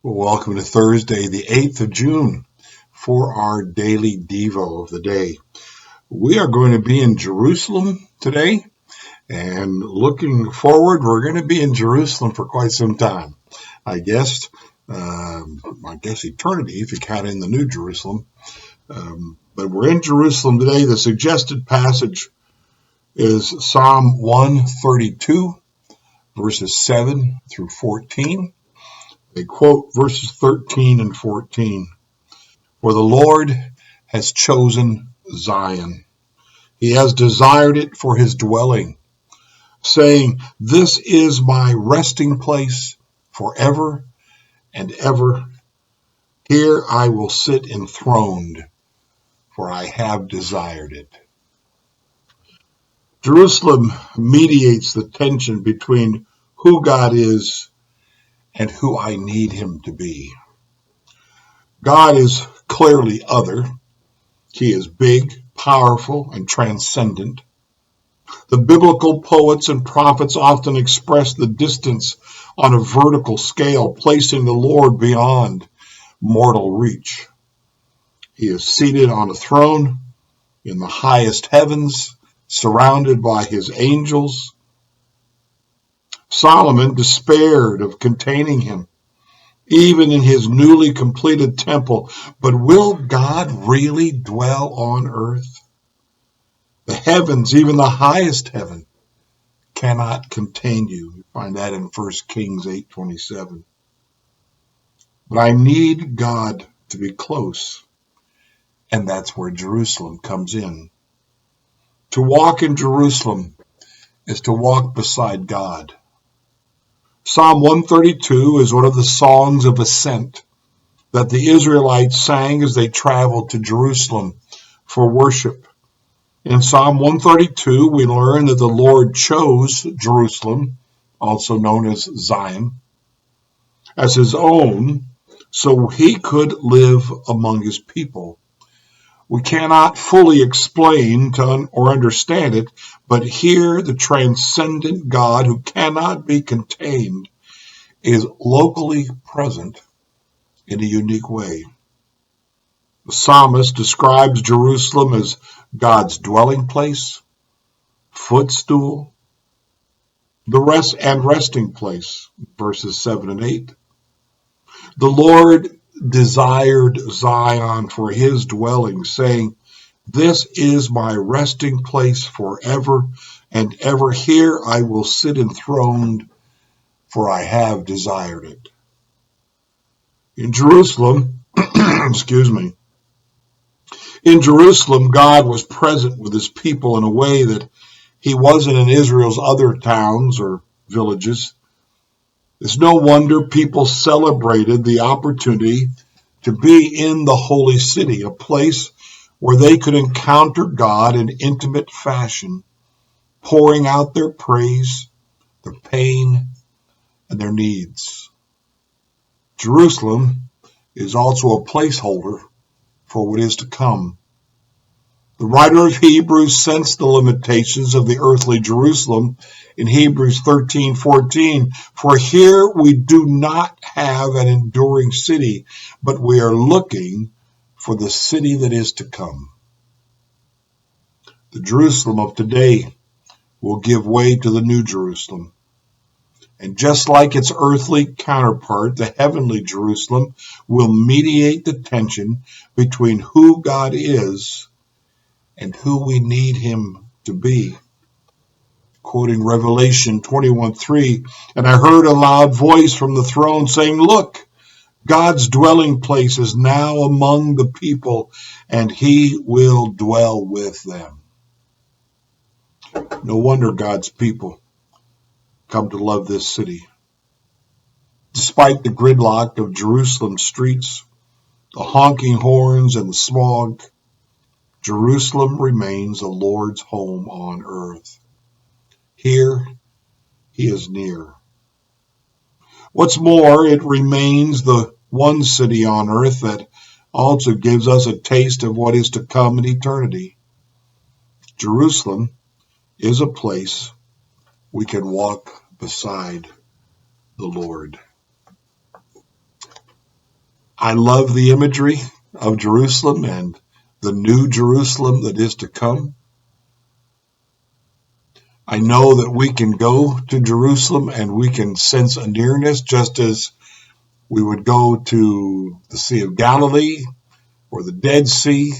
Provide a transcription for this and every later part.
Well, welcome to Thursday, the 8th of June, for our daily Devo of the day. We are going to be in Jerusalem today, and looking forward, we're going to be in Jerusalem for quite some time. I guess eternity, if you count in the New Jerusalem. But we're in Jerusalem today. The suggested passage is Psalm 132, verses 7 through 14. They quote verses 13 and 14. For the Lord has chosen Zion. He has desired it for his dwelling, saying, This is my resting place forever and ever. Here I will sit enthroned, for I have desired it. Jerusalem mediates the tension between who God is and who I need him to be. God is clearly other. He is big, powerful, and transcendent. The biblical poets and prophets often express the distance on a vertical scale, placing the Lord beyond mortal reach. He is seated on a throne in the highest heavens, surrounded by his angels. Solomon despaired of containing him, even in his newly completed temple. But will God really dwell on earth? The heavens, even the highest heaven, cannot contain you. You find that in 1 Kings 8:27. But I need God to be close, and that's where Jerusalem comes in. To walk in Jerusalem is to walk beside God. Psalm 132 is one of the songs of ascent that the Israelites sang as they traveled to Jerusalem for worship. In Psalm 132, we learn that the Lord chose Jerusalem, also known as Zion, as his own, so he could live among his people. We cannot fully explain or understand it, but here the transcendent God who cannot be contained is locally present in a unique way. The psalmist describes Jerusalem as God's dwelling place, footstool, the resting place, verses 7 and 8. The Lord desired Zion for his dwelling, saying, This is my resting place forever and ever. Here I will sit enthroned, for I have desired it. In Jerusalem, in Jerusalem, God was present with his people in a way that he wasn't in Israel's other towns or villages. It's no wonder people celebrated the opportunity to be in the holy city, a place where they could encounter God in intimate fashion, pouring out their praise, their pain, and their needs. Jerusalem is also a placeholder for what is to come. The writer of Hebrews sensed the limitations of the earthly Jerusalem in Hebrews 13:14. For here we do not have an enduring city, but we are looking for the city that is to come. The Jerusalem of today will give way to the New Jerusalem. And just like its earthly counterpart, the heavenly Jerusalem will mediate the tension between who God is and who we need him to be. Quoting Revelation 21:3, and I heard a loud voice from the throne saying, Look, God's dwelling place is now among the people, and he will dwell with them. No wonder God's people come to love this city. Despite the gridlock of Jerusalem's streets, the honking horns and the smog, Jerusalem remains the Lord's home on earth. Here, he is near. What's more, it remains the one city on earth that also gives us a taste of what is to come in eternity. Jerusalem is a place we can walk beside the Lord. I love the imagery of Jerusalem and the new Jerusalem that is to come. I know that we can go to Jerusalem and we can sense a nearness, just as we would go to the Sea of Galilee or the Dead Sea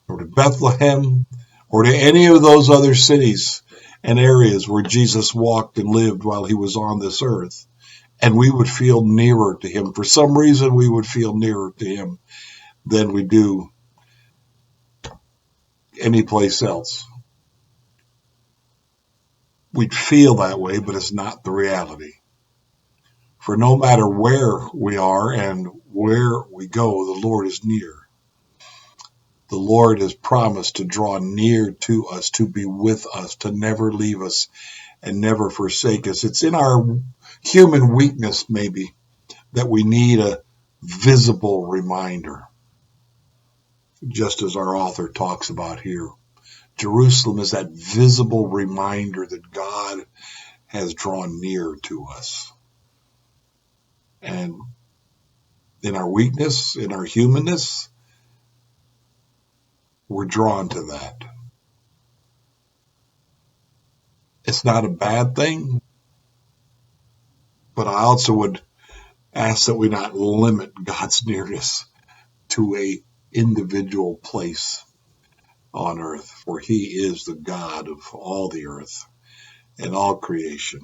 or to Bethlehem or to any of those other cities and areas where Jesus walked and lived while he was on this earth. And we would feel nearer to him. For some reason, we would feel nearer to him than we do any place else. We'd feel that way, but it's not the reality. For no matter where we are and where we go, the Lord is near. The Lord has promised to draw near to us, to be with us, to never leave us and never forsake us. It's in our human weakness, maybe, that we need a visible reminder, just as our author talks about here. Jerusalem is that visible reminder that God has drawn near to us. And in our weakness, in our humanness, we're drawn to that. It's not a bad thing, but I also would ask that we not limit God's nearness to a individual place on earth, for he is the God of all the earth and all creation.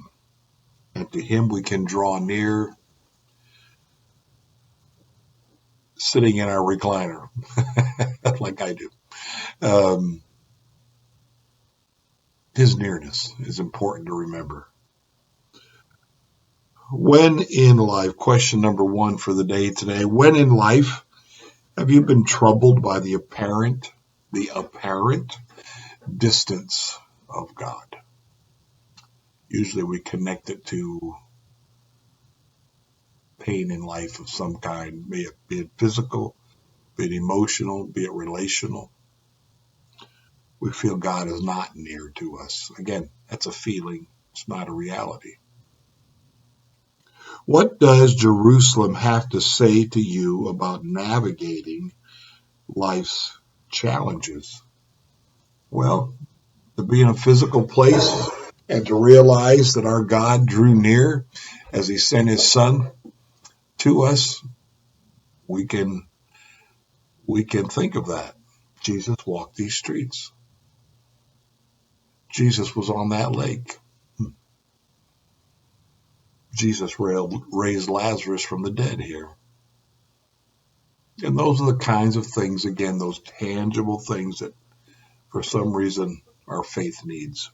And to him we can draw near sitting in our recliner, like I do. His nearness is important to remember. When in life, question number 1 for the day today, when in life have you been troubled by the apparent distance of God? Usually we connect it to pain in life of some kind, be it physical, be it emotional, be it relational. We feel God is not near to us. Again, that's a feeling. It's not a reality. What does Jerusalem have to say to you about navigating life's challenges? Well, to be in a physical place and to realize that our God drew near as he sent his son to us, we can think of that. Jesus walked these streets. Jesus was on that lake. Jesus raised Lazarus from the dead here. And those are the kinds of things, again, those tangible things that for some reason our faith needs.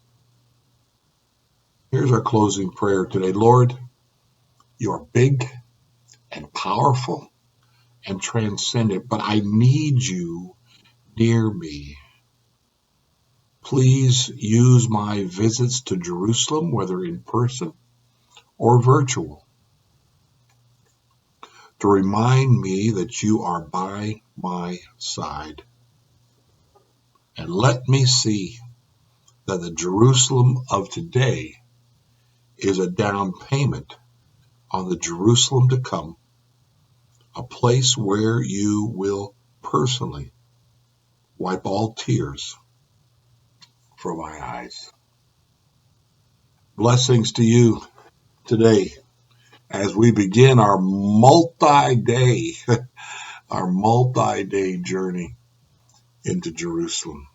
Here's our closing prayer today. Lord, you are big and powerful and transcendent, but I need you near me. Please use my visits to Jerusalem, whether in person or virtual, to remind me that you are by my side. And let me see that the Jerusalem of today is a down payment on the Jerusalem to come, a place where you will personally wipe all tears from my eyes. Blessings to you today as we begin our multi-day journey into Jerusalem.